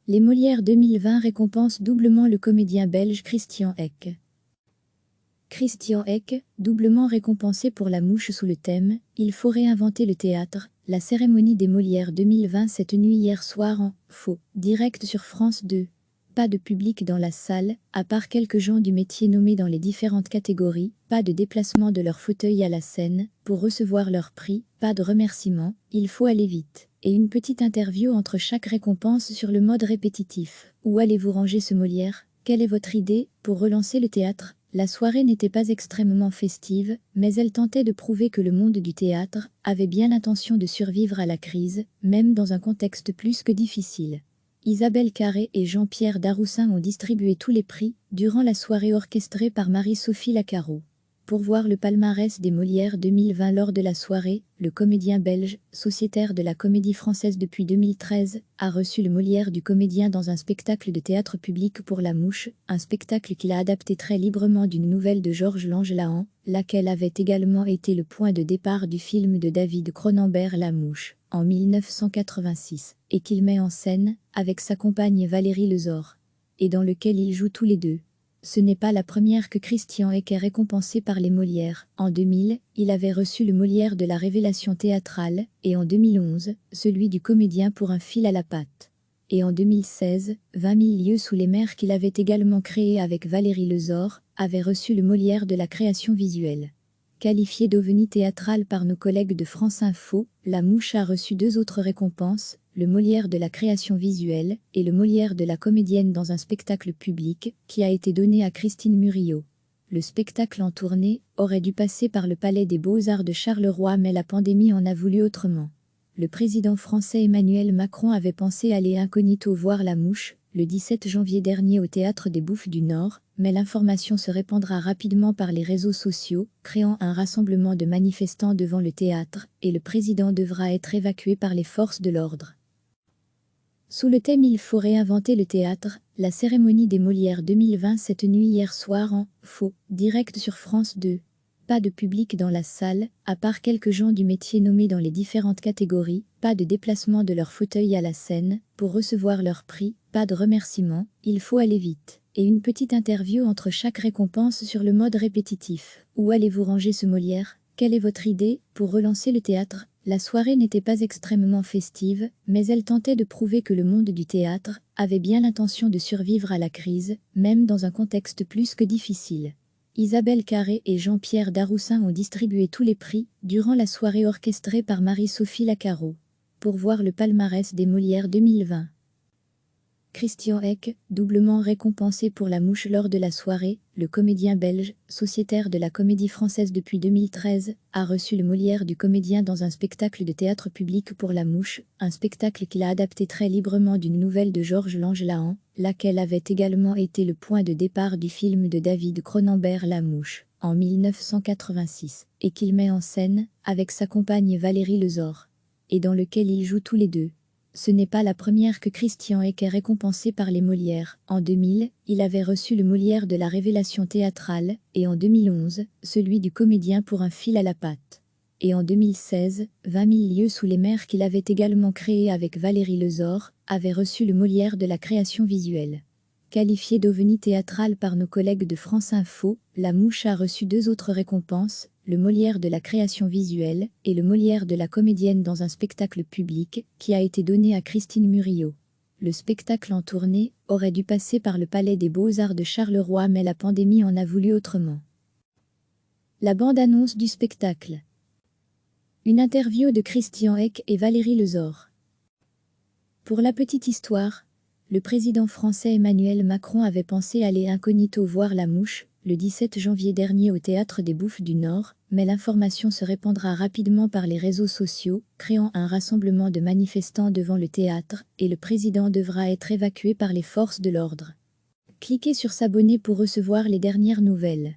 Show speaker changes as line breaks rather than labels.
Les Molières 2020 récompensent doublement le comédien belge Christian Hecke. Christian Hecke, doublement récompensé pour La Mouche sous le thème « Il faut réinventer le théâtre », la cérémonie des Molières 2020 s'est tenue hier soir en « faux » direct sur France 2. Pas de public dans la salle, à part quelques gens du métier nommés dans les différentes catégories, pas de déplacement de leur fauteuil à la scène, pour recevoir leur prix, pas de remerciements, il faut aller vite. Et une petite interview entre chaque récompense sur le mode répétitif. Où allez-vous ranger ce Molière? Quelle est votre idée pour relancer le théâtre? La soirée n'était pas extrêmement festive, mais elle tentait de prouver que le monde du théâtre avait bien l'intention de survivre à la crise, même dans un contexte plus que difficile. Isabelle Carré et Jean-Pierre Daroussin ont distribué tous les prix, durant la soirée orchestrée par Marie-Sophie Lacaro. Pour voir le palmarès des Molières 2020 lors de la soirée, le comédien belge, sociétaire de la Comédie Française depuis 2013, a reçu le Molière du comédien dans un spectacle de théâtre public pour La Mouche, un spectacle qu'il a adapté très librement d'une nouvelle de Georges Langelahan, laquelle avait également été le point de départ du film de David Cronenberg La Mouche, en 1986, et qu'il met en scène, avec sa compagne Valérie Lezor, et dans lequel ils jouent tous les deux. Ce n'est pas la première que Christian Hecke est récompensé par les Molières. En 2000, il avait reçu le Molière de la révélation théâtrale, et en 2011, celui du comédien pour Un fil à la patte. Et en 2016, 20 000 lieues sous les mers qu'il avait également créé avec Valérie Lezor, avait reçu le Molière de la création visuelle. Qualifié d'ovni théâtral par nos collègues de France Info, La Mouche a reçu 2 autres récompenses, le Molière de la création visuelle et le Molière de la comédienne dans un spectacle public, qui a été donné à Christine Murillo. Le spectacle en tournée aurait dû passer par le Palais des Beaux-Arts de Charleroi, mais la pandémie en a voulu autrement. Le président français Emmanuel Macron avait pensé aller incognito voir La Mouche, le 17 janvier dernier au Théâtre des Bouffes du Nord, mais l'information se répandra rapidement par les réseaux sociaux, créant un rassemblement de manifestants devant le théâtre, et le président devra être évacué par les forces de l'ordre. Sous le thème « Il faut réinventer le théâtre », la cérémonie des Molières 2020 s'est tenue hier soir en « faux » direct sur France 2. Pas de public dans la salle, à part quelques gens du métier nommés dans les différentes catégories, pas de déplacement de leur fauteuil à la scène, pour recevoir leur prix, pas de remerciements, il faut aller vite. Et une petite interview entre chaque récompense sur le mode répétitif. Où allez-vous ranger ce Molière? Quelle est votre idée pour relancer le théâtre? La soirée n'était pas extrêmement festive, mais elle tentait de prouver que le monde du théâtre avait bien l'intention de survivre à la crise, même dans un contexte plus que difficile. Isabelle Carré et Jean-Pierre Daroussin ont distribué tous les prix, durant la soirée orchestrée par Marie-Sophie Lacaro. Pour voir le palmarès des Molières 2020. Christian Hecke, doublement récompensé pour La Mouche lors de la soirée, le comédien belge, sociétaire de la Comédie Française depuis 2013, a reçu le Molière du comédien dans un spectacle de théâtre public pour La Mouche, un spectacle qu'il a adapté très librement d'une nouvelle de Georges Langelahan, laquelle avait également été le point de départ du film de David Cronenberg La Mouche, en 1986, et qu'il met en scène, avec sa compagne Valérie Lezor, et dans lequel ils jouent tous les deux. Ce n'est pas la première que Christian Hecke est récompensé par les Molières. En 2000, il avait reçu le Molière de la révélation théâtrale, et en 2011, celui du comédien pour Un fil à la patte. Et en 2016, 20 000 lieues sous les mers qu'il avait également créé avec Valérie Lezor, avait reçu le Molière de la création visuelle. Qualifié d'ovni théâtral par nos collègues de France Info, La Mouche a reçu 2 autres récompenses, le Molière de la création visuelle et le Molière de la comédienne dans un spectacle public, qui a été donné à Christine Murillo. Le spectacle en tournée aurait dû passer par le Palais des Beaux-Arts de Charleroi, mais la pandémie en a voulu autrement. La bande-annonce du spectacle. Une interview de Christian Hecke et Valérie Lezor. Pour la petite histoire, le président français Emmanuel Macron avait pensé aller incognito voir La Mouche, le 17 janvier dernier au Théâtre des Bouffes du Nord, mais l'information se répandra rapidement par les réseaux sociaux, créant un rassemblement de manifestants devant le théâtre, et le président devra être évacué par les forces de l'ordre. Cliquez sur s'abonner pour recevoir les dernières nouvelles.